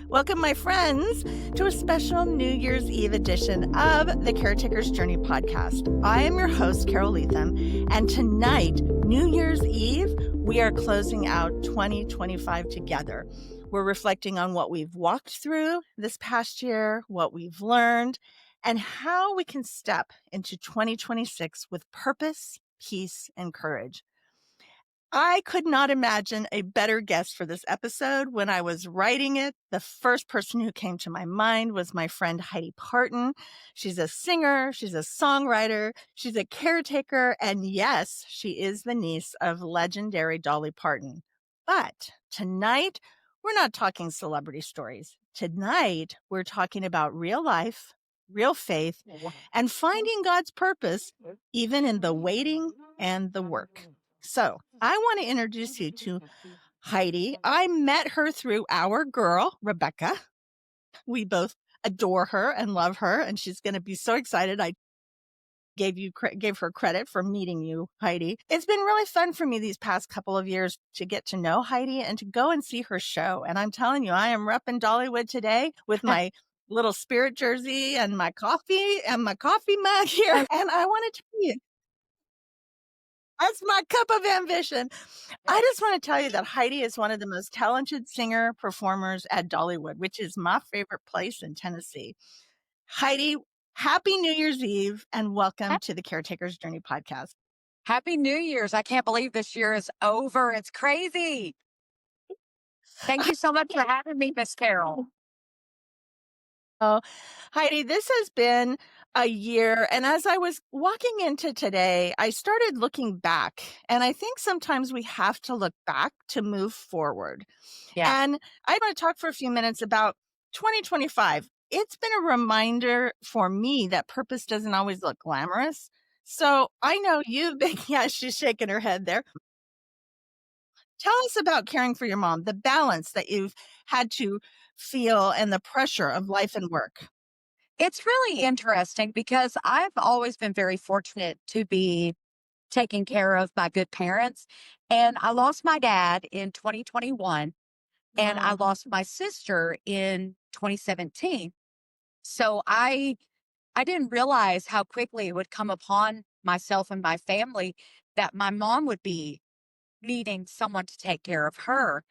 Welcome, my friends, to a special New Year's Eve edition of the Caretaker's Journey podcast. I am your host, Carol Leatham, and tonight, New Year's Eve, we are closing out 2025 together. We're reflecting on what we've walked through this past year, what we've learned, and how we can step into 2026 with purpose, peace, and courage. I could not imagine a better guest for this episode. When I was writing it, the first person who came to my mind was my friend Heidi Parton. She's a singer, she's a songwriter, she's a caretaker, and yes, she is the niece of legendary Dolly Parton. But tonight, we're not talking celebrity stories. Tonight, we're talking about real life, real faith, and finding God's purpose, even in the waiting and the work. So I want to introduce you to Heidi. I met her through our girl, Rebecca. We both adore her and love her, and she's going to be so excited. I gave her credit for meeting you, Heidi. It's been really fun for me these past couple of years to get to know Heidi and to go and see her show. And I'm telling you, I am repping Dollywood today with my little Spirit jersey and my coffee mug here. And I want to tell you, that's my cup of ambition. I just want to tell you that Heidi is one of the most talented singer performers at Dollywood, which is my favorite place in Tennessee. Heidi, happy New Year's Eve and welcome to the Caretaker's Journey podcast. Happy New Year's. I can't believe this year is over. It's crazy. Thank you so much for having me, Miss Carol. Oh, Heidi, this has been a year. And as I was walking into today, I started looking back. And I think sometimes we have to look back to move forward. Yeah. And I want to talk for a few minutes about 2025. It's been a reminder for me that purpose doesn't always look glamorous. So I know you've been, yeah, she's shaking her head there. Tell us about caring for your mom, the balance that you've had to feel and the pressure of life and work. It's really interesting because I've always been very fortunate to be taken care of by good parents. And I lost my dad in 2021 and I lost my sister in 2017. So I didn't realize how quickly it would come upon myself and my family that my mom would be needing someone to take care of her.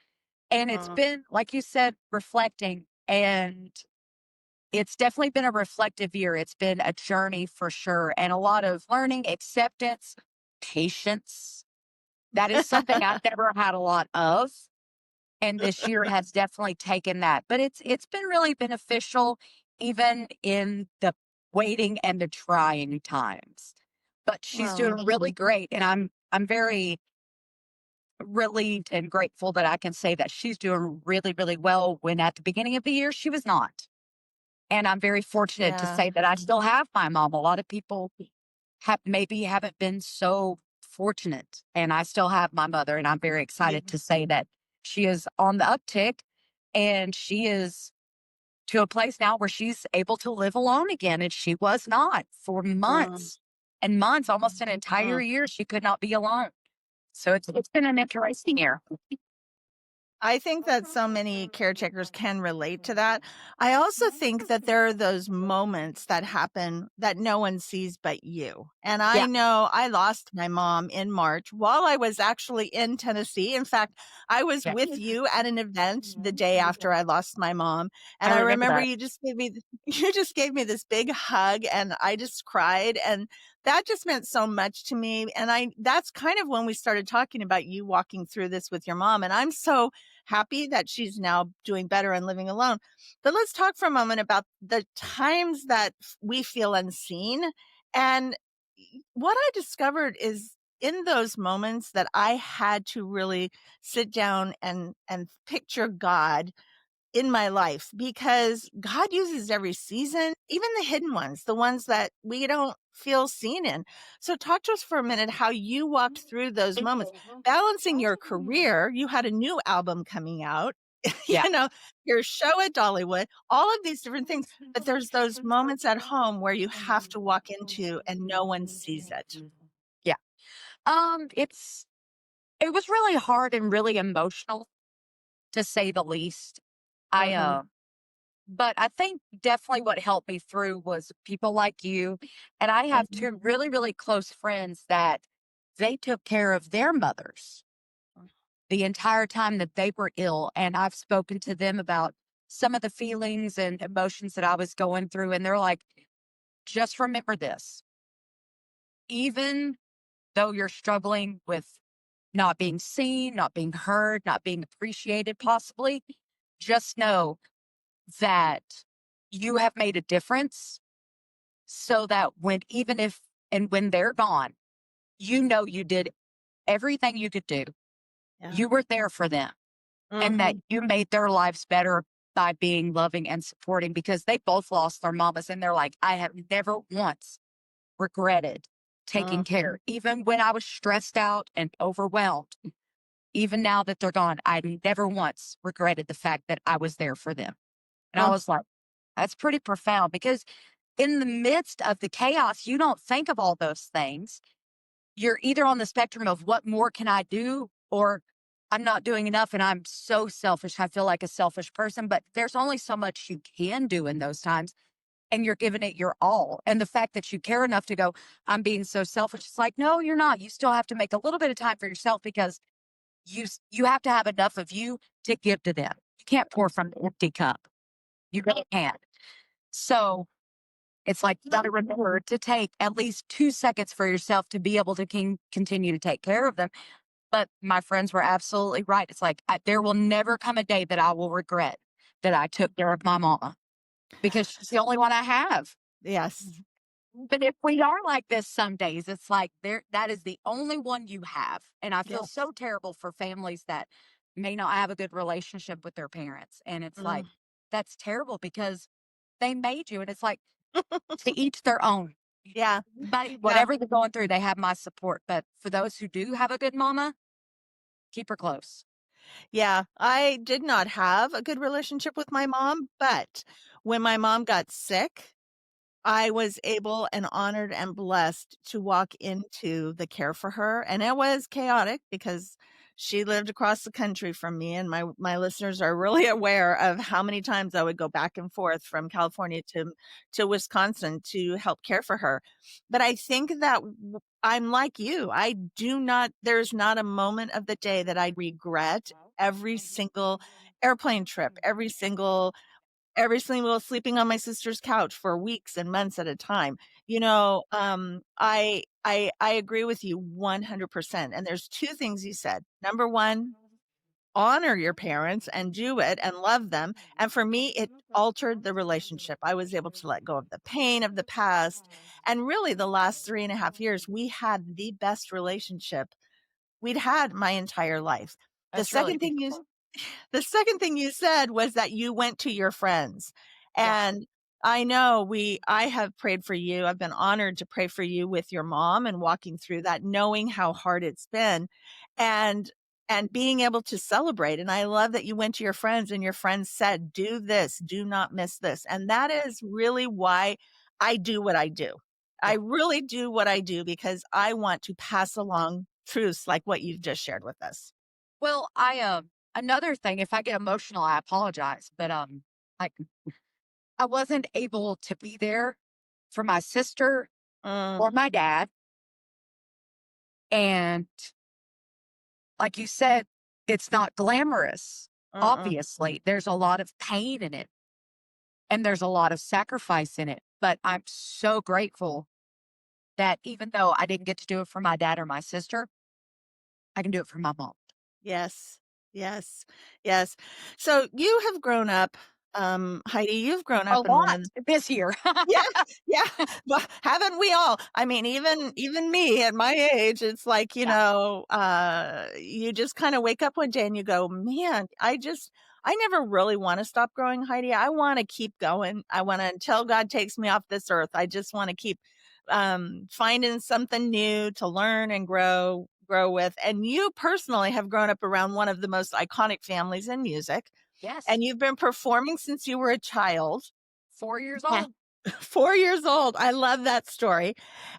And it's been, like you said, reflecting. And it's definitely been a reflective year. It's been a journey for sure. And a lot of learning, acceptance, patience. That is something I've never had a lot of. And this year has definitely taken that. But it's been really beneficial, even in the waiting and the trying times. But she's doing really great. And I'm very relieved and grateful that I can say that she's doing really, really well when at the beginning of the year she was not. And I'm very fortunate to say that I still have my mom. A lot of people haven't been so fortunate, and I still have my mother. And I'm very excited to say that she is on the uptick, and she is to a place now where she's able to live alone again. And she was not for months and months, almost an entire year. She could not be alone. So it's been an interesting year. I think that so many caretakers can relate to that. I also think that there are those moments that happen that no one sees but you. And I know I lost my mom in March while I was actually in Tennessee. In fact, I was with you at an event the day after I lost my mom. And I remember you just gave me this big hug and I just cried. And that just meant so much to me. And that's kind of when we started talking about you walking through this with your mom. And I'm so happy that she's now doing better and living alone. But let's talk for a moment about the times that we feel unseen. And what I discovered is in those moments that I had to really sit down and picture God in my life, because God uses every season, even the hidden ones, the ones that we don't feel seen in. So talk to us for a minute how you walked through those moments, balancing your career. You had a new album coming out, Yeah. your show at Dollywood, all of these different things. But there's those moments at home where you have to walk into and no one sees it. Yeah. It was really hard and really emotional, to say the least. I But I think definitely what helped me through was people like you. And I have Mhm. two really, really close friends that they took care of their mothers the entire time that they were ill. And I've spoken to them about some of the feelings and emotions that I was going through. And they're like, just remember this, even though you're struggling with not being seen, not being heard, not being appreciated, possibly, just know that you have made a difference so that even if and when they're gone, you know you did everything you could do. Yeah. You were there for them and that Mhm. you made their lives better by being loving and supporting because they both lost their mamas and they're like, I have never once regretted taking Mhm. care. Even when I was stressed out and overwhelmed, even now that they're gone, I never once regretted the fact that I was there for them. And I Oh, was like, that's pretty profound because in the midst of the chaos, you don't think of all those things. You're either on the spectrum of what more can I do or I'm not doing enough and I'm so selfish. I feel like a selfish person, but there's only so much you can do in those times and you're giving it your all. And the fact that you care enough to go, I'm being so selfish. It's like, no, you're not. You still have to make a little bit of time for yourself because you have to have enough of you to give to them. You can't pour from the empty cup. You really can't. So it's like you got to remember to take at least 2 seconds for yourself to be able to continue to take care of them. But my friends were absolutely right. It's like there will never come a day that I will regret that I took care of my mama because she's the only one I have. yes. But if we are like this some days, it's like that is the only one you have. And I feel Yes. so terrible for families that may not have a good relationship with their parents. And it's like, Mm. that's terrible because they made you. And it's like to each their own. Yeah. But Yeah. whatever they're going through, they have my support. But for those who do have a good mama, keep her close. Yeah. I did not have a good relationship with my mom, but when my mom got sick, I was able and honored and blessed to walk into the care for her, and it was chaotic because she lived across the country from me, and my listeners are really aware of how many times I would go back and forth from California to Wisconsin to help care for her. But I think that I'm like you. I do not there's not a moment of the day that I regret every single airplane trip, every single sleeping on my sister's couch for weeks and months at a time. I agree with you 100%. And there's two things you said. Number one, honor your parents and do it and love them. And for me, it altered the relationship. I was able to let go of the pain of the past. And really, the last 3.5 years, we had the best relationship we'd had my entire life. The That's really second thing you beautiful. the second thing you said was that you went to your friends. Yeah. And I know I have prayed for you. I've been honored to pray for you with your mom and walking through that, knowing how hard it's been and being able to celebrate. And I love that you went to your friends and your friends said, do this, do not miss this. And that is really why I do what I do. I Yeah. really do what I do because I want to pass along truths like what you've just shared with us. Well, another thing, if I get emotional, I apologize. But like I wasn't able to be there for my sister Mm, or my dad. And like you said, it's not glamorous. mm-mm. Obviously, there's a lot of pain in it and there's a lot of sacrifice in it. But I'm so grateful that even though I didn't get to do it for my dad or my sister, I can do it for my mom. Yes. Yes. Yes. So you have grown up, Heidi, you've grown A up in one lot of this year. yeah, yeah. Well, haven't we all? I mean, even me at my age, it's like, Yeah. you just kind of wake up one day and you go, man, I never really want to stop growing, Heidi. I want to keep going. I want to until God takes me off this earth. I just want to keep finding something new to learn and grow with. And you personally have grown up around one of the most iconic families in music, Yes. and you've been performing since you were a child. 4 years Yeah. old. 4 years old. I love that story.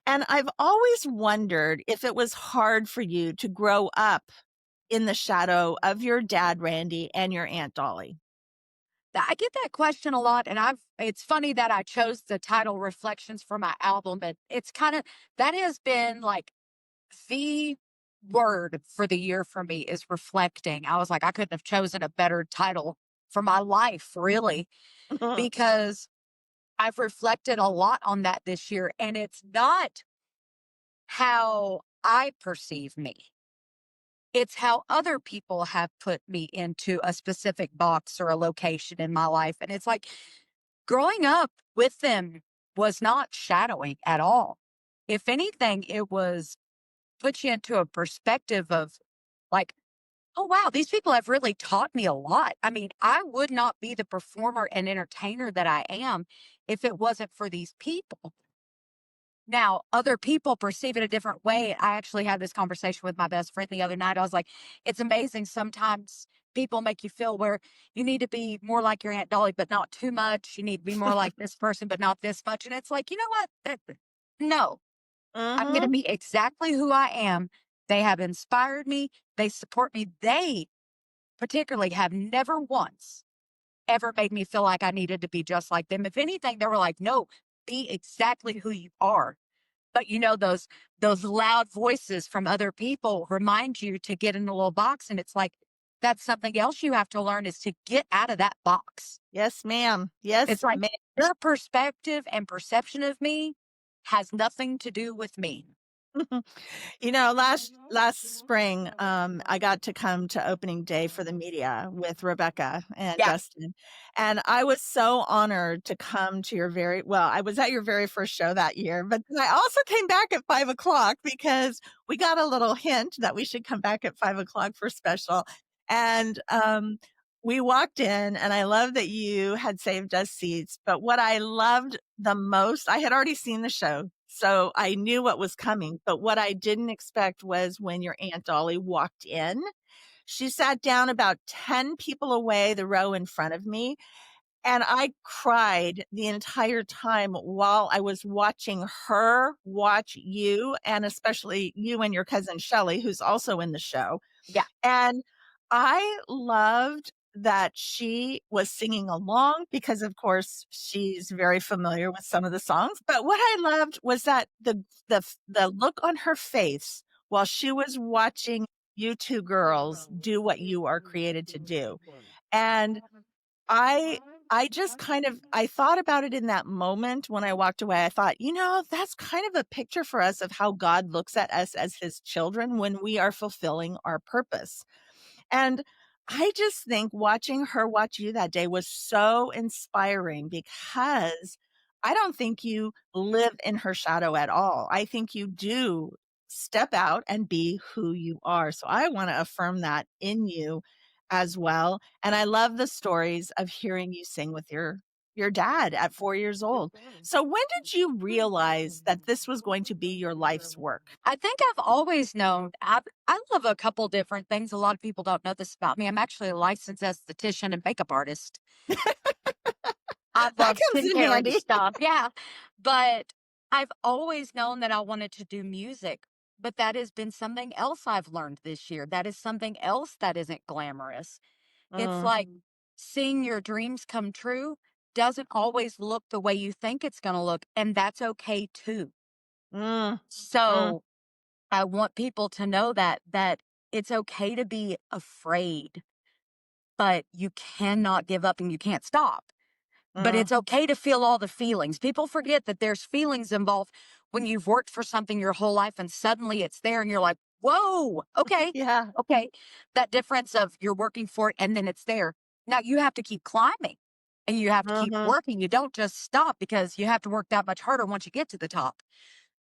And I've always wondered if it was hard for you to grow up in the shadow of your dad, Randy, and your Aunt Dolly. I get that question a lot, and it's funny that I chose the title Reflections for my album, but it's kind of that has been like the word for the year for me is reflecting. I was like, I couldn't have chosen a better title for my life, really, because I've reflected a lot on that this year, and it's not how I perceive me. It's how other people have put me into a specific box or a location in my life. And it's like growing up with them was not shadowing at all. If anything, it was put you into a perspective of like, oh, wow, these people have really taught me a lot. I mean, I would not be the performer and entertainer that I am if it wasn't for these people. Now, other people perceive it a different way. I actually had this conversation with my best friend the other night. I was like, it's amazing. Sometimes people make you feel where you need to be more like your Aunt Dolly, but not too much. You need to be more like this person, but not this much. And it's like, you know what? No, I'm going to Mm-hmm. be exactly who I am. They have inspired me. They support me. They particularly have never once ever made me feel like I needed to be just like them. If anything, they were like, no, be exactly who you are. But you know, those loud voices from other people remind you to get in a little box. And it's like, that's something else you have to learn is to get out of that box. Yes, ma'am. Yes, It's like ma'am. your perspective and perception of me has nothing to do with me. Last spring, I got to come to opening day for the media with Rebecca and Yeah. Dustin, and I was so honored to come to I was at your very first show that year, but then I also came back at 5 o'clock because we got a little hint that we should come back at 5 o'clock for special, and, we walked in, and I love that you had saved us seats, but what I loved the most, I had already seen the show, so I knew what was coming, but what I didn't expect was when your Aunt Dolly walked in, she sat down about 10 people away, the row in front of me, and I cried the entire time while I was watching her watch you, and especially you and your cousin Shelly, who's also in the show. Yeah. And I loved that she was singing along because, of course, she's very familiar with some of the songs. But what I loved was that the look on her face while she was watching you two girls do what you are created to do. And I I just kind of I thought about it in that moment when I walked away. I thought, that's kind of a picture for us of how God looks at us as his children when we are fulfilling our purpose. And I just think watching her watch you that day was so inspiring because I don't think you live in her shadow at all. I think you do step out and be who you are. So I want to affirm that in you as well. And I love the stories of hearing you sing with your dad at 4 years old. So when did you realize that this was going to be your life's work? I think I've always known I love a couple different things. A lot of people don't know this about me. I'm actually a licensed esthetician and makeup artist. I That love comes in skincare and handy. stuff. Yeah. But I've always known that I wanted to do music. But that has been something else I've learned this year. That is something else that isn't glamorous. It's Mm, like seeing your dreams come true doesn't always look the way you think it's going to look. And that's okay too. mm, mm, So I want people to know that it's okay to be afraid, but you cannot give up and you can't stop. But mm. it's okay to feel all the feelings. People forget that there's feelings involved when you've worked for something your whole life and suddenly it's there and you're like, whoa, okay, Yeah. okay. That difference of you're working for it and then it's there. Now you have to keep climbing and you have to keep Mhm. working. You don't just stop because you have to work that much harder once you get to the top.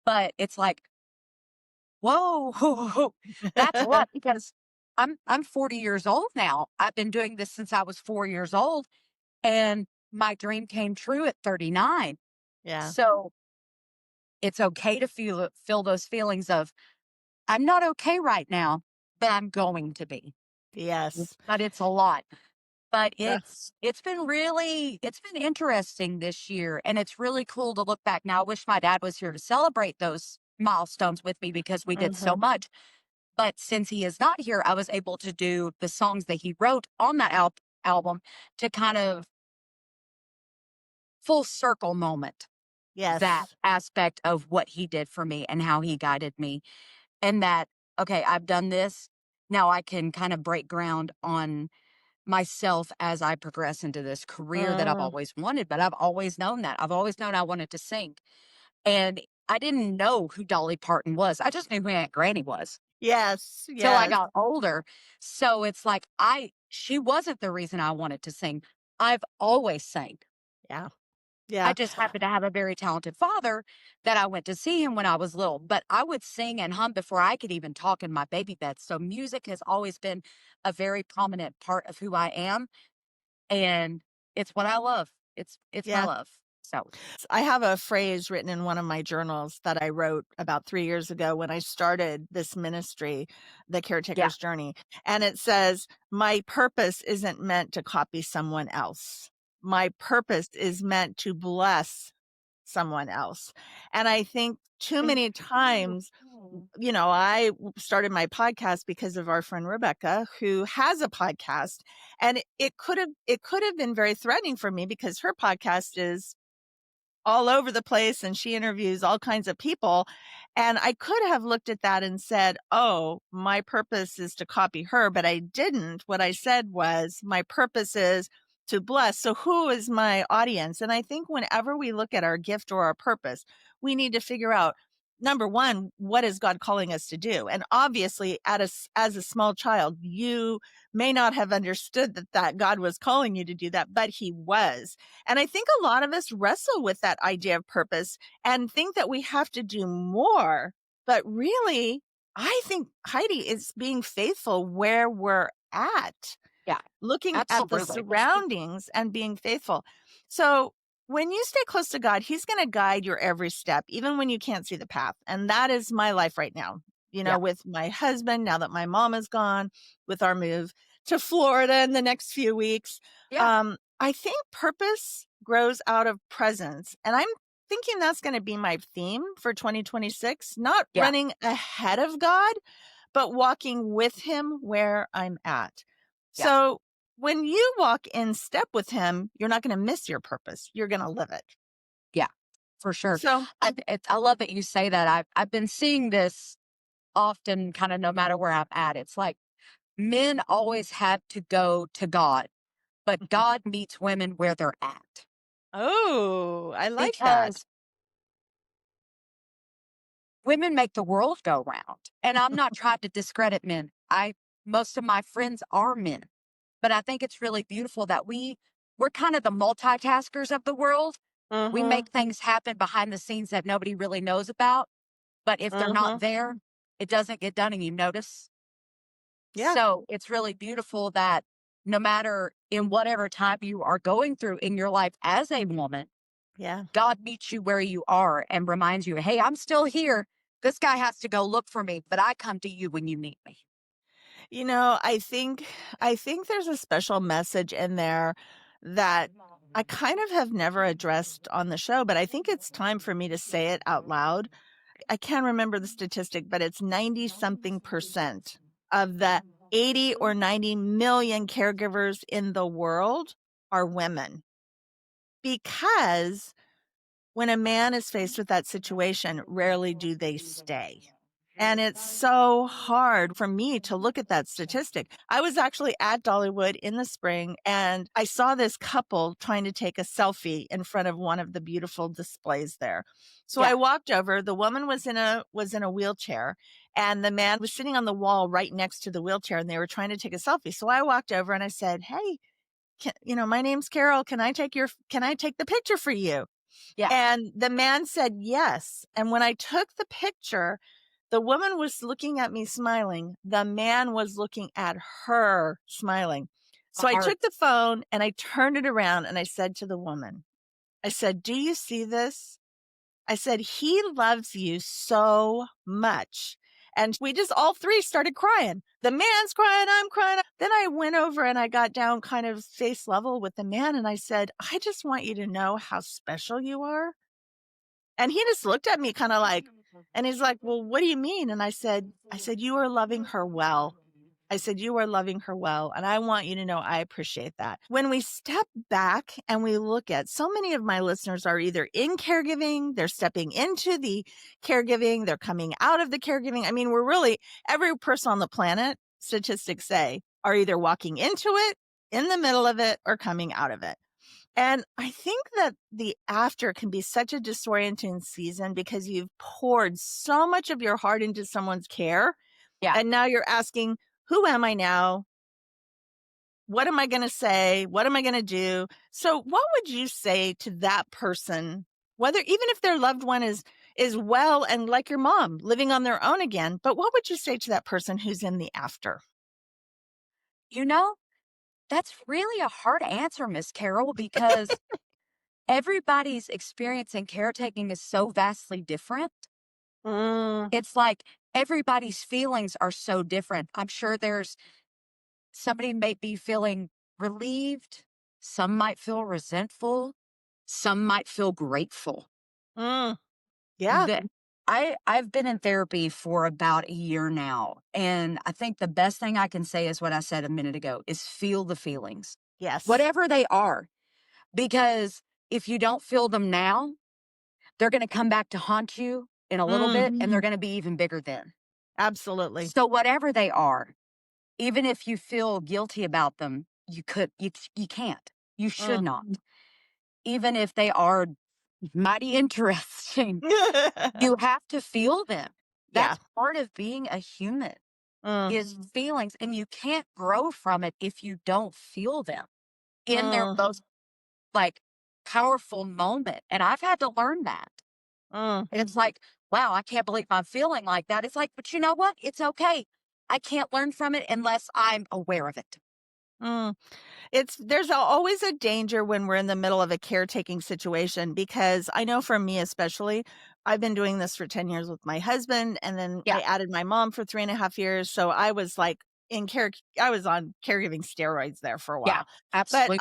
But it's like, whoa, that's a lot because I'm 40 years old now. I've been doing this since I was 4 years old, and my dream came true at 39. Yeah. So it's okay to feel those feelings of I'm not okay right now, but I'm going to be. Yes. But it's a lot. But Uh, it's been interesting this year, and it's really cool to look back now. I wish my dad was here to celebrate those milestones with me because we did so mhm. much. But since he is not here, I was able to do the songs that he wrote on that album to kind of full circle moment that Yes. aspect of what he did for me and how he guided me. And that, okay, I've done this. Now I can kind of break ground on myself as I progress into this career that I've Mm, always wanted, but I've always known that. I've always known I wanted to sing. And I didn't know who Dolly Parton was. I just knew who Aunt Granny was yes, till I yes. got older. So it's like she wasn't the reason I wanted to sing. I've always sang. Yeah, I yeah, just happened to have a very talented father that I went to see him when I was little, but I would sing and hum before I could even talk in my baby bed. So music has always been a very prominent part of who I am, and it's what I love. It's my yeah. love. So, I have a phrase written in one of my journals that I wrote about 3 years ago when I started this ministry, The yeah. Caretaker's Journey, and it says, "My purpose isn't meant to copy someone else. My purpose is meant to bless someone else." And I think too many times, I started my podcast because of our friend Rebecca, who has a podcast, and it could have been very threatening for me because her podcast is all over the place and she interviews all kinds of people. And I could have looked at that and said, oh, my purpose is to copy her, but I didn't. What I said was, my purpose is to bless. So who is my audience? And I think whenever we look at our gift or our purpose, we need to figure out, number one, what is God calling us to do? And obviously, as a small child, you may not have understood that God was calling you to do that, but he was. And I think a lot of us wrestle with that idea of purpose and think that we have to do more. But really, I think Heidi is being faithful where we're at, Yeah. looking at the Absolutely. surroundings and being faithful. So when you stay close to God, He's going to guide your every step, even when you can't see the path. And that is my life right now. Yeah. With my husband, now that my mom is gone, with our move to Florida in the next few weeks. Yeah. I think purpose grows out of presence. And I'm thinking that's going to be my theme for 2026, not Yeah. running ahead of God, but walking with Him where I'm at. Yeah. So when you walk in step with Him, you're not going to miss your purpose. You're going to live it. Yeah. For sure. So, I love that you say that. I've been seeing this often, kind of no matter where I'm at. It's like men always have to go to God, but God meets women where they're at oh, I like that. because women make the world go round. And I'm not trying to discredit men. Most of my friends are men, but I think it's really beautiful that we're kind of the multitaskers of the world. We Mm-hmm. make things happen behind the scenes that nobody really knows about. But if they're not Mm-hmm. there, it doesn't get done and you notice. Yeah. So it's really beautiful that no matter in whatever time you are going through in your life as a woman, Yeah. God meets you where you are and reminds you, hey, I'm still here. This guy has to go look for me, but I come to you when you need me. I think there's a special message in there that I kind of have never addressed on the show, but I think it's time for me to say it out loud. I can't remember the statistic, but it's 90 something percent of the 80 or 90 million caregivers in the world are women. Because when a man is faced with that situation, rarely do they stay. And it's so hard for me to look at that statistic. I was actually at Dollywood in the spring and I saw this couple trying to take a selfie in front of one of the beautiful displays there. So Yeah. I walked over. The woman was in a wheelchair and the man was sitting on the wall right next to the wheelchair and they were trying to take a selfie. So I walked over and I said, "Hey, my name's Carol. Can I take the picture for you?" Yeah. And the man said yes. And when I took the picture, the woman was looking at me smiling. The man was looking at her smiling. A So I heart. took the phone and I turned it around and I said to the woman, I said, "Do you see this?" I said, "He loves you so much." And we just all three started crying. The man's crying, I'm crying. Then I went over and I got down kind of face level with the man and I said, "I just want you to know how special you are." And he just looked at me kind of like, and he's like, "Well, what do you mean?" And I said, "You are loving her well." I said, you are loving her well. And I want you to know I appreciate that. When we step back and we look at so many of my listeners are either in caregiving, they're stepping into the caregiving, they're coming out of the caregiving. I mean, we're really every person on the planet, statistics say, are either walking into it, in the middle of it, or coming out of it. And I think that the after can be such a disorienting season because you've poured so much of your heart into someone's care. Yeah. And now you're asking, who am I now? What am I going to say? What am I going to do? So what would you say to that person, whether even if their loved one is well and like your mom living on their own again, but what would you say to that person who's in the after? You know, that's really a hard answer, Miss Carol, because everybody's experience in caretaking is so vastly different. Mm, It's like everybody's feelings are so different. I'm sure there's somebody may be feeling relieved, some might feel resentful, some might feel grateful. mm, yeah. That I've been in therapy for about a year now, and I think the best thing I can say is what I said a minute ago is feel the feelings. Yes. Whatever they are, because if you don't feel them now, they're going to come back to haunt you in a little bit and they're going to be even bigger then. Absolutely. So whatever they are, even if you feel guilty about them, you can't. You should Mm. not. Even if they are mighty interesting, you have to feel them. Yeah. That's part of being a human Mm, is feelings, and you can't grow from it if you don't feel them in their mm, most like powerful moment. And I've had to learn that. mm, And it's like, wow, I can't believe I'm feeling like that. It's like, but you know what? It's okay. I can't learn from it unless I'm aware of it. mm. There's always a danger when we're in the middle of a caretaking situation because I know for me especially, I've been doing this for 10 years with my husband, and then Yeah, I added my mom for 3.5 years. So I was like I was on caregiving steroids there for a yeah, while. But absolutely.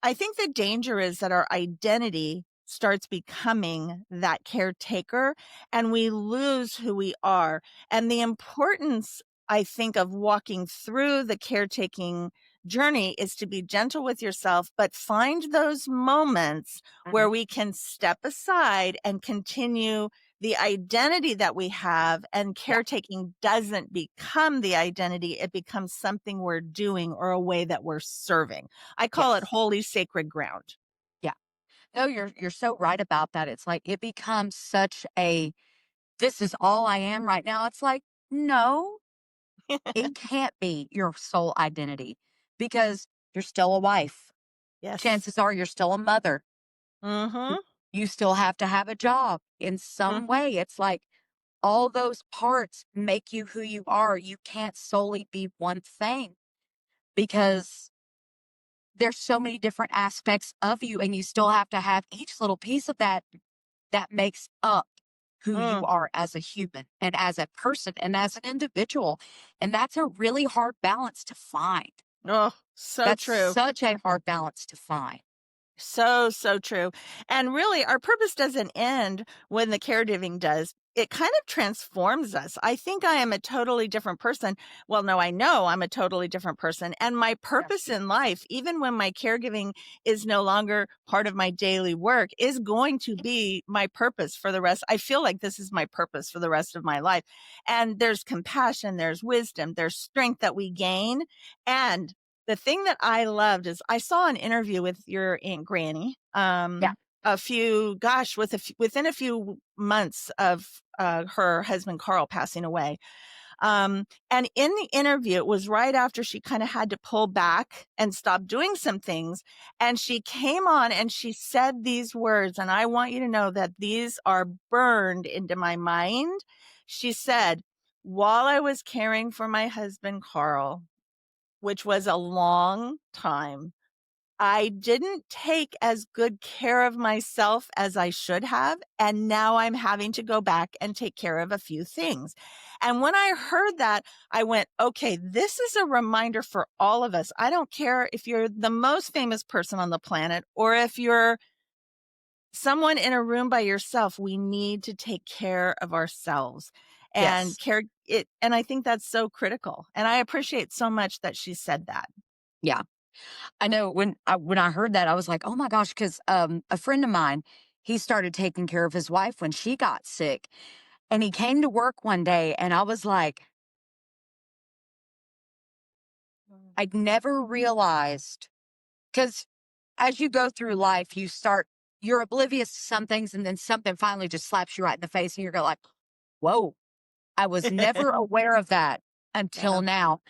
I think the danger is that our identity starts becoming that caretaker and we lose who we are. And the importance, I think, of walking through the caretaking journey is to be gentle with yourself, but find those moments where Mhm. we can step aside and continue the identity that we have. And Yeah, caretaking doesn't become the identity, it becomes something we're doing or a way that we're serving. I call it yes, holy sacred ground. yeah. No, you're so right about that. It's like it becomes such a this is all I am right now. It's like, no, it can't be your sole identity because you're still a wife. Yes. Chances are you're still a mother. Mm-hmm. You still have to have a job in some Mm-hmm. way. It's like all those parts make you who you are. You can't solely be one thing because there's so many different aspects of you and you still have to have each little piece of that that makes up who you Mm. are as a human and as a person and as an individual. And that's a really hard balance to find. Oh, so That's true. such a hard balance to find. So, so true. And really, our purpose doesn't end when the caregiving does. It kind of transforms us. I think I am a totally different person. Well, no, I know I'm a totally different person. And my purpose Yes. in life, even when my caregiving is no longer part of my daily work, is going to be my purpose for the rest. I feel like this is my purpose for the rest of my life. And there's compassion, there's wisdom, there's strength that we gain. And the thing that I loved is I saw an interview with your Aunt Granny, Yeah. a few gosh, within a few months of, her husband Carl passing away. And in the interview, it was right after she kinda had to pull back and stop doing some things, and she came on and she said these words, and I want you to know that these are burned into my mind. She said, "While I was caring for my husband Carl, which was a long time, I didn't take as good care of myself as I should have, and now I'm having to go back and take care of a few things." And when I heard that, I went, okay, this is a reminder for all of us. I don't care if you're the most famous person on the planet or if you're someone in a room by yourself, we need to take care of ourselves. and Yes. care it. And I think that's so critical. And I appreciate so much that she said that. Yeah. I know when I heard that, I was like, "Oh my gosh," 'cause, a friend of mine, he started taking care of his wife when she got sick, and he came to work one day, and I was like, I'd never realized, because as you go through life, you're oblivious to some things, and then something finally just slaps you right in the face, and you're go like, "Whoa, I was never aware of that until Yeah. now,"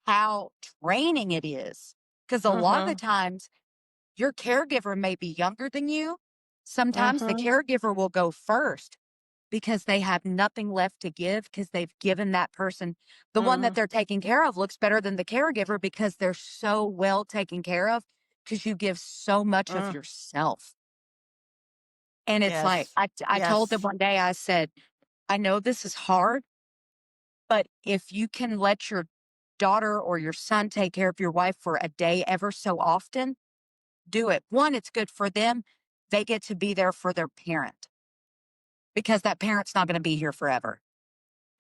how draining it is. Because a lot of the Mhm. times your caregiver may be younger than you. Sometimes the Mhm. caregiver will go first because they have nothing left to give because they've given that person, the one that Mhm. they're taking care of looks better than the caregiver because they're so well taken care of because you give so much of Mm. yourself. And it's like, Yes. I told them Yes. one day, I said, I know this is hard, but if you can let your daughter or your son take care of your wife for a day ever so often, do it. One, it's good for them. They get to be there for their parent because that parent's not going to be here forever.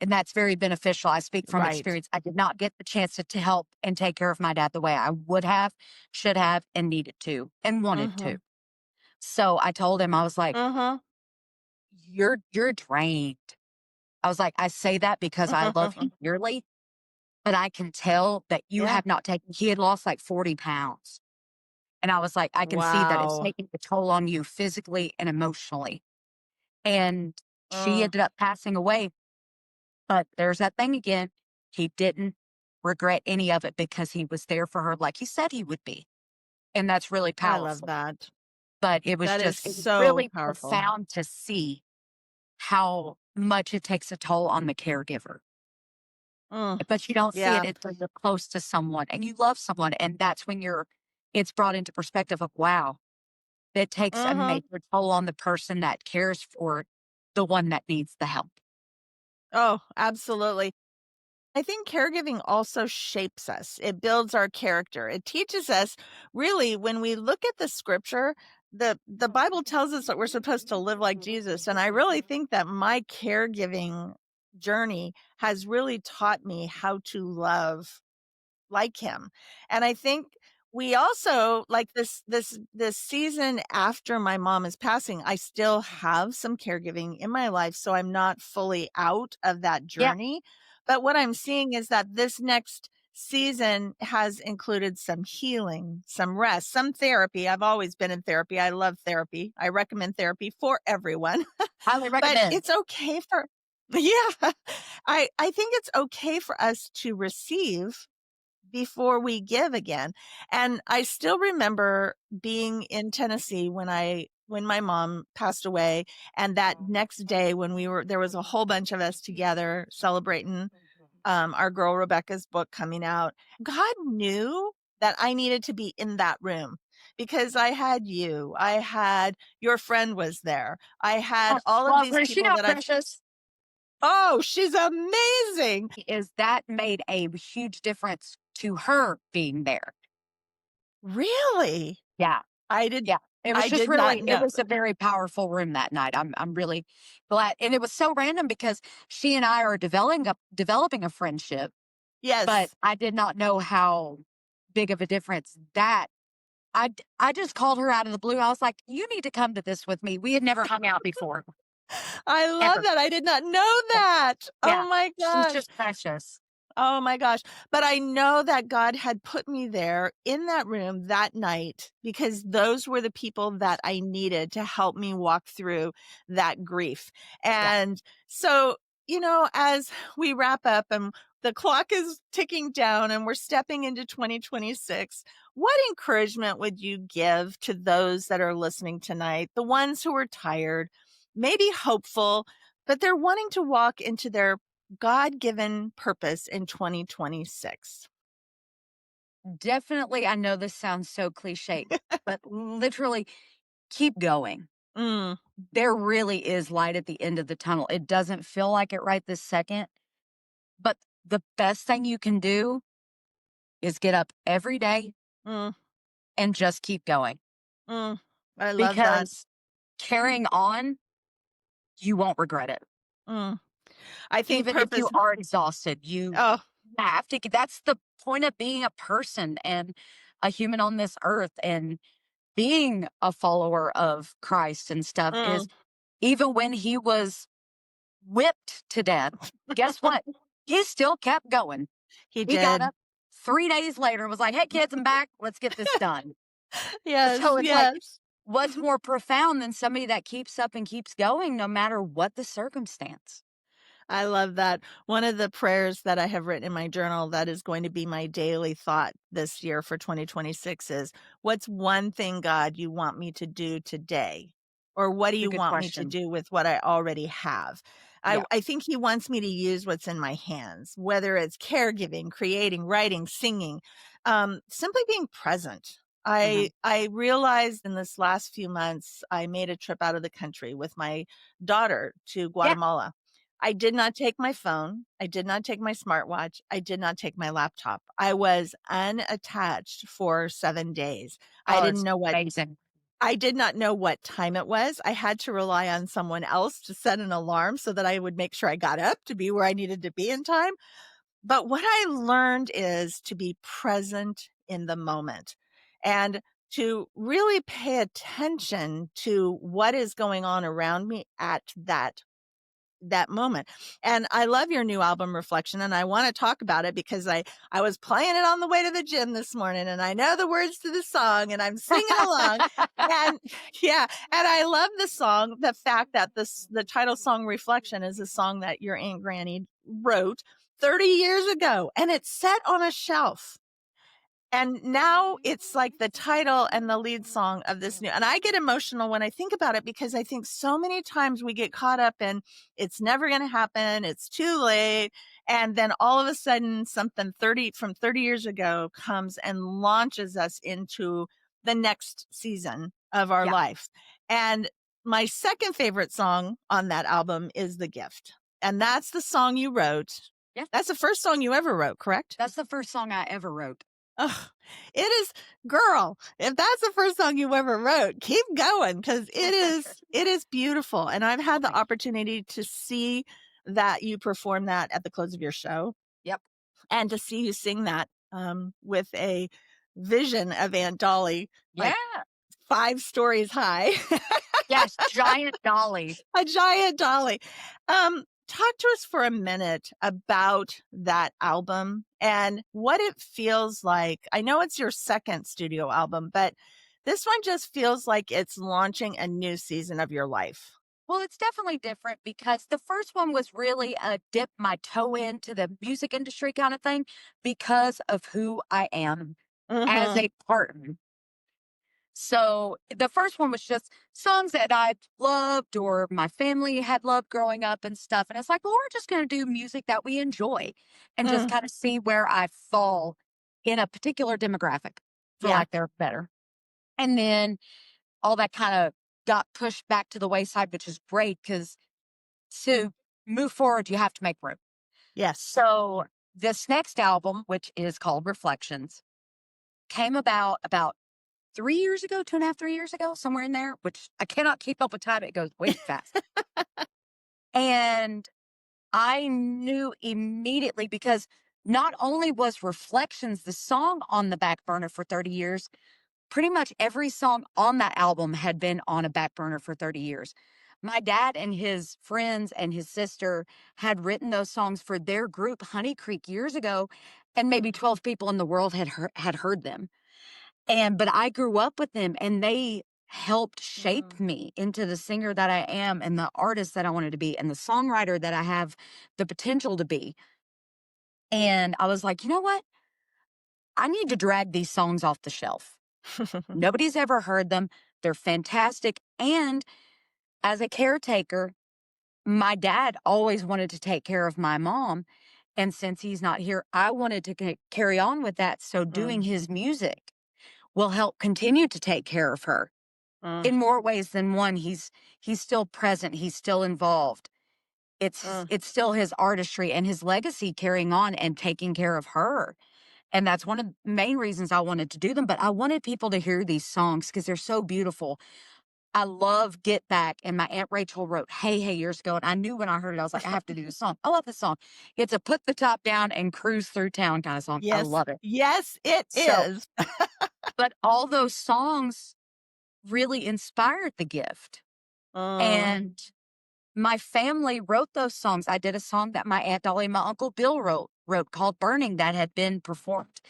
And that's very beneficial. I speak from Right. experience. I did not get the chance to help and take care of my dad the way I would have, should have, and needed to, and wanted to. Mhm. So I told him, I was like, Mhm. you're drained. I was like, I say that because I love you dearly, but I can tell that you Yeah. have not taken, he had lost like 40 pounds. And I was like, I can see that it's Wow. taking a toll on you physically and emotionally. And she Mm. ended up passing away. But there's that thing again. He didn't regret any of it because he was there for her like he said he would be. And that's really I love powerful. that. But That is it was so really powerful. profound to see how much it takes a toll on the caregiver. Mm. But you don't see it Yeah. until you're close to someone and you love someone. And that's when it's brought into perspective of, wow, it takes a Mhm. major toll on the person that cares for the one that needs the help. Oh, absolutely. I think caregiving also shapes us. It builds our character. It teaches us really when we look at the scripture, the Bible tells us that we're supposed to live like Jesus. And I really think that my caregiving journey has really taught me how to love like him. And I think we also like this season after my mom is passing, I still have some caregiving in my life, so I'm not fully out of that Yeah. journey. But what I'm seeing is that this next season has included some healing, some rest, some therapy. I've always been in therapy. I love therapy. I recommend therapy for everyone. Highly But recommend. it's okay for yeah. I think it's okay for us to receive before we give again. And I still remember being in Tennessee when my mom passed away, and that next day when there was a whole bunch of us together celebrating, our girl Rebecca's book coming out. God knew that I needed to be in that room because I had you, I had your friend was there. I had Oh, all of well, these is she people not that I've precious? Oh, she's amazing. Is that made a huge difference to her being there. Really? Yeah, I did yeah. It was I just did not really, it know. was a very powerful room that night. I'm really glad, and it was so random because she and I are developing a friendship, but Yes. I did not know how big of a difference that I just called her out of the blue. I was like, "You need to come to this with me." We had never hung out before, I love ever. that. I did not know that. Yeah, Oh my she's gosh. just precious. Oh my gosh. But I know that God had put me there in that room that night because those were the people that I needed to help me walk through that grief. Yeah. And so, as we wrap up and the clock is ticking down and we're stepping into 2026, what encouragement would you give to those that are listening tonight? The ones who are tired, maybe hopeful, but they're wanting to walk into their God-given purpose in 2026. Definitely, I know this sounds so cliche, but literally keep going. Mm, There really is light at the end of the tunnel. It doesn't feel like it right this second, but the best thing you can do is get up every day mm, and just keep going mm. I love that. because carrying on, you won't regret it. Mm. I think Even if you purpose. are exhausted, you Oh, have to that's the point of being a person and a human on this earth, and being a follower of Christ and stuff is mm, even when he was whipped to death, guess what? He still kept going. he He got did. up 3 days later and was like, "Hey, kids, I'm back. Let's get this done." Yes, So it's like, yes. what's more profound than somebody that keeps up and keeps going no matter what the circumstance? I love that. One of the prayers that I have written in my journal that is going to be my daily thought this year for 2026 is, what's one thing, God, you want me to do today? Or what do It's a you good want me to question. do with what I already have? Yeah. I think he wants me to use what's in my hands, whether it's caregiving, creating, writing, singing, simply being present. Mhm. I realized in this last few months, I made a trip out of the country with my daughter to Yeah. Guatemala. I did not take my phone. I did not take my smartwatch. I did not take my laptop. I was unattached for 7 days. Oh, it's amazing. I did not know what time it was. I had to rely on someone else to set an alarm so that I would make sure I got up to be where I needed to be in time. But what I learned is to be present in the moment and to really pay attention to what is going on around me at that moment. And I love your new album Reflection, and I want to talk about it because I was playing it on the way to the gym this morning, and I know the words to the song and I'm singing along. And yeah, and I love the song, the fact that the title song Reflection is a song that your Aunt Granny wrote 30 years ago, and it's set on a shelf. And now it's like the title and the lead song of this new, and I get emotional when I think about it because I think so many times we get caught up in it's never going to happen, it's too late, and then all of a sudden something 30 years ago comes and launches us into the next season of our Yeah. life. And my second favorite song on that album is The Gift. And that's the song you wrote. Yeah. That's the first song you ever wrote, correct? That's the first song I ever wrote. Ugh, it is, girl, if that's the first song you ever wrote, keep going because it is beautiful. And I've Well, had the thank you. opportunity to see that you perform that at the close of your show Yep. and to see you sing that with a vision of Aunt Dolly, Yeah. like 5 stories high. Yes, giant dolly. A giant dolly. Talk to us for a minute about that album and what it feels like. I know it's your second studio album, but this one just feels like it's launching a new season of your life. Well, it's definitely different because the first one was really a dip my toe into the music industry kind of thing because of who I am as Mhm. a partner. So the first one was just songs that I loved or my family had loved growing up and stuff. And it's like, well, we're just going to do music that we enjoy and just Mm, kind of see where I fall in a particular demographic, for yeah. lack thereof better. And then all that kind of got pushed back to the wayside, which is great because to move forward, you have to make room. Yes. So this next album, which is called Reflections, came about 3 years ago, 2.5, 3 years ago, somewhere in there, which I cannot keep up with time. It goes way too fast. And I knew immediately because not only was Reflections the song on the back burner for 30 years, pretty much every song on that album had been on a back burner for 30 years. My dad and his friends and his sister had written those songs for their group, Honey Creek, years ago, and maybe 12 people in the world had heard them. But I grew up with them and they helped shape Mm, me into the singer that I am and the artist that I wanted to be and the songwriter that I have the potential to be. And I was like, you know what? I need to drag these songs off the shelf. Nobody's ever heard them. They're fantastic. And as a caretaker, my dad always wanted to take care of my mom. And since he's not here, I wanted to carry on with that. So doing mm, his music will help continue to take care of her mm, in more ways than one. He's still present. He's still involved. mm. It's still his artistry and his legacy carrying on and taking care of her. And that's one of the main reasons I wanted to do them. But I wanted people to hear these songs because they're so beautiful. I love Get Back, and my Aunt Rachel wrote Hey Hey years ago, and I knew when I heard it, I was like, I have to do this song. I love this song. It's a put the top down and cruise through town kind of song. I Yes. love it. Yes, it So, is. but all those songs really inspired the gift. Mm, And my family wrote those songs. I did a song that my Aunt Dolly and my Uncle Bill wrote called Burning that had been performed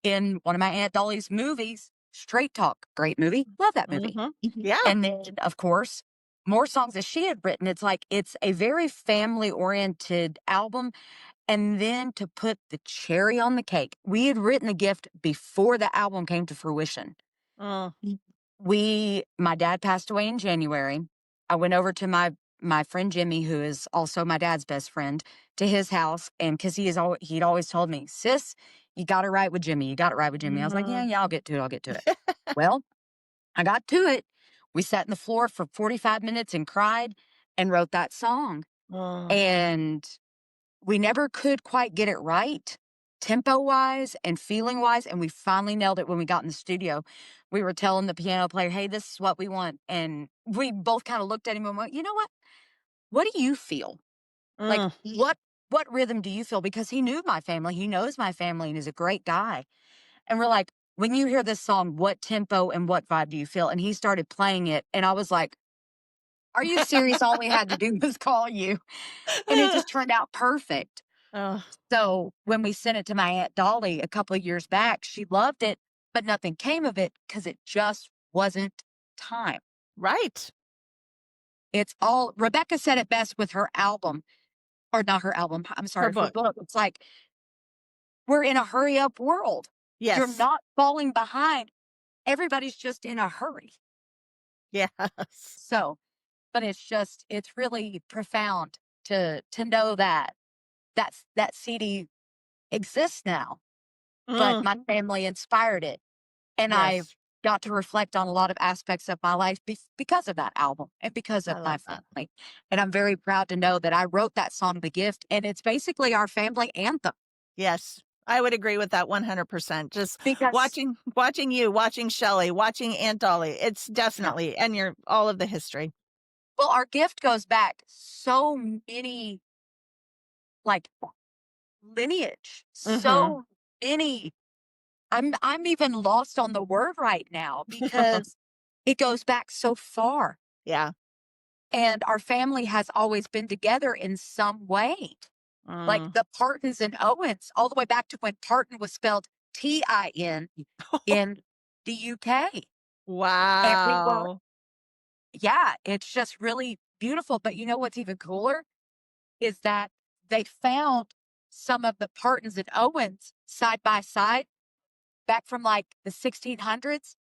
in one of my Aunt Dolly's movies, Straight Talk. Great movie. Love that movie. mhm. Yeah. And then, of course, more songs that she had written. It's like it's a very family oriented album. And then to put the cherry on the cake, we had written the gift before the album came to fruition. Mm, My dad passed away in January. I went over to my friend Jimmy, who is also my dad's best friend, to his house, and because he'd always told me, "Sis, you got to write with Jimmy. You got to write with Jimmy." I was like, "Yeah, mhm. yeah, I'll get to it. I'll get to it." Well, I got to it. We sat in the floor for 45 minutes and cried and wrote that song. Mm, And we never could quite get it right, tempo wise and feeling wise. And we finally nailed it when we got in the studio. We were telling the piano player, hey, this is what we want. And we both kind of looked at him and went, you know what? What do you feel? Like, mm. what rhythm do you feel? Because he knew my family. He knows my family and is a great guy. And we're like, when you hear this song, what tempo and what vibe do you feel? And he started playing it. And I was like, are you serious? All we had to do was call you. And it just turned out perfect. Oh, So when we sent it to my Aunt Dolly a couple of years back, she loved it, but nothing came of it because it just wasn't time. right. It's all Rebecca said it best with her album, or not her album, I'm Her sorry, her book. book. It's like, we're in a hurry up world. You're Yes. not falling behind. Everybody's just in a hurry. Yes. So, but it's really profound to know that that CD exists now, but Mm, my family inspired it. And I yes. got to reflect on a lot of aspects of my life because of that album and because I of my love that. family. And I'm very proud to know that I wrote that song, The Gift, and it's basically our family anthem Yes. I would agree with that 100%. Just because, watching you, watching Shelley, watching Aunt Dolly. It's yeah, definitely and your all of the history. well, our gift goes back so many, like, lineage, Mhm. so many. I'm even lost on the word right now because it goes back so far. Yeah. And our family has always been together in some way. Like Mm. the Partons and Owens, all the way back to when Parton was spelled Tin in the UK. And we were, Wow. yeah, it's just really beautiful. But you know what's even cooler is that they found some of the Partons and Owens side by side back from like the 1600s.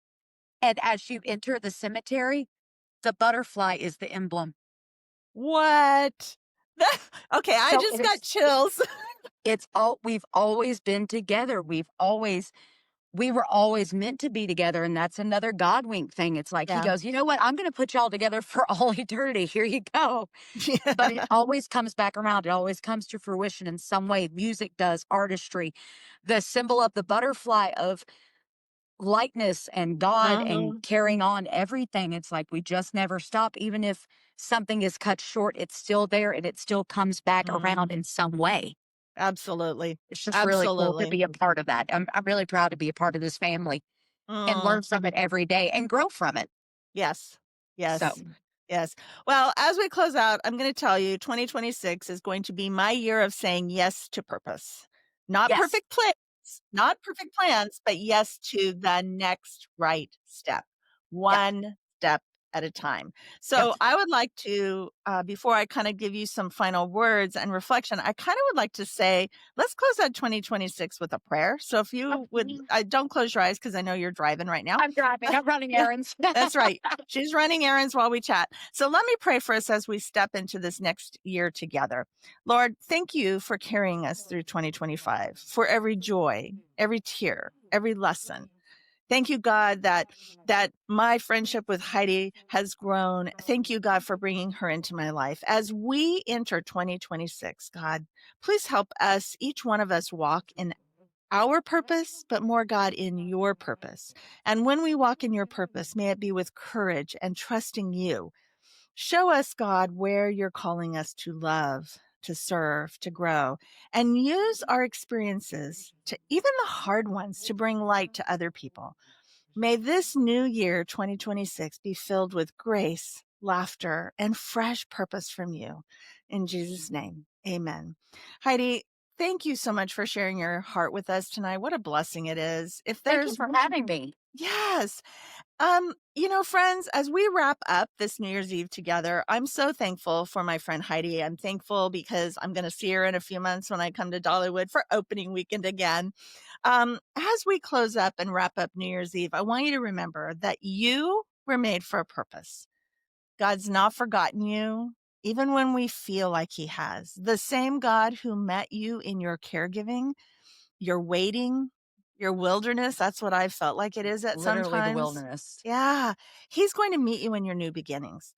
And as you enter the cemetery, the butterfly is the emblem. What? Okay, I So just got chills. we've always been together. We were always meant to be together. And that's another God wink thing. It's like he Yeah. goes, you know what? I'm going to put y'all together for all eternity. Here you go. But it Yeah. always comes back around. It always comes to fruition in some way. Music does, artistry, the symbol of the butterfly of likeness and God and Mhm. carrying on everything. It's like we just never stop. Even if something is cut short, it's still there and it still comes back around Mm. in some way. Absolutely. It's just really cool to Absolutely. be a part of that. I'm really proud to be a part of this family and Mm. learn from it every day and grow from it. Yes. So, Yes. Yes. Well, as we close out, I'm going to tell you 2026 is going to be my year of saying yes to purpose. Not yes, perfect plans, not perfect plans, but yes to the next right step, yeah, one step at a time. yeah. So I would like to, before I kind of give you some final words and reflection, I kind of would like to say, let's close out 2026 with a prayer. So if you would, Okay. don't close your eyes because I know you're driving right now. I'm driving, I'm running Yeah. errands. That's right. She's running errands while we chat. So let me pray for us as we step into this next year together. Lord, thank you for carrying us through 2025, for every joy, every tear, every lesson. Thank you, God, that my friendship with Heidi has grown. Thank you, God, for bringing her into my life. As we enter 2026, God, please help us, each one of us, walk in our purpose, but more, God, in your purpose. And when we walk in your purpose, may it be with courage and trusting you. Show us, God, where you're calling us to love, to serve, to grow, and use our experiences, to even the hard ones, to bring light to other people. May this new year, 2026, be filled with grace, laughter, and fresh purpose from you. In Jesus' name, amen. Heidi, thank you so much for sharing your heart with us tonight. What a blessing it is. If Thank you there's, for having me. yes. Friends, as we wrap up this New Year's Eve together, I'm so thankful for my friend Heidi. I'm thankful because I'm going to see her in a few months when I come to Dollywood for opening weekend again. As we close up and wrap up New Year's Eve, I want you to remember that you were made for a purpose. God's not forgotten you, even when we feel like he has. The same God who met you in your caregiving, your waiting, your wilderness, that's what I felt like it is at Literally the sometimes. wilderness. Yeah, he's going to meet you in your new beginnings.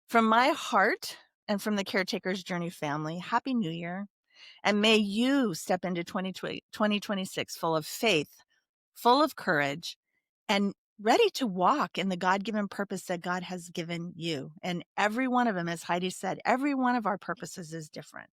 From my heart and from the Caretaker's Journey family, Happy New Year. And may you step into 2026 full of faith, full of courage, and ready to walk in the God-given purpose that God has given you. And every one of them, as Heidi said, every one of our purposes is different.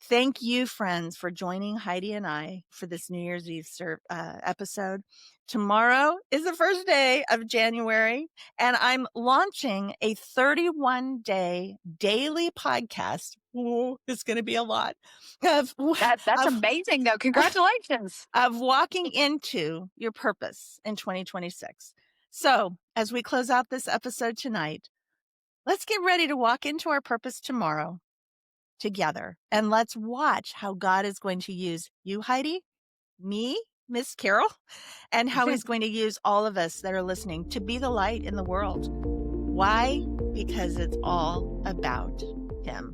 Thank you, friends, for joining Heidi and I for this New Year's Eve episode. Tomorrow is the first day of January, and I'm launching a 31-day daily podcast. Ooh, it's going to be a lot of That's amazing, though. Congratulations. of walking into your purpose in 2026. So, as we close out this episode tonight, let's get ready to walk into our purpose tomorrow together. And let's watch how God is going to use you, Heidi, me, Miss Carol, and how he's going to use all of us that are listening to be the light in the world. Why? Because it's all about him.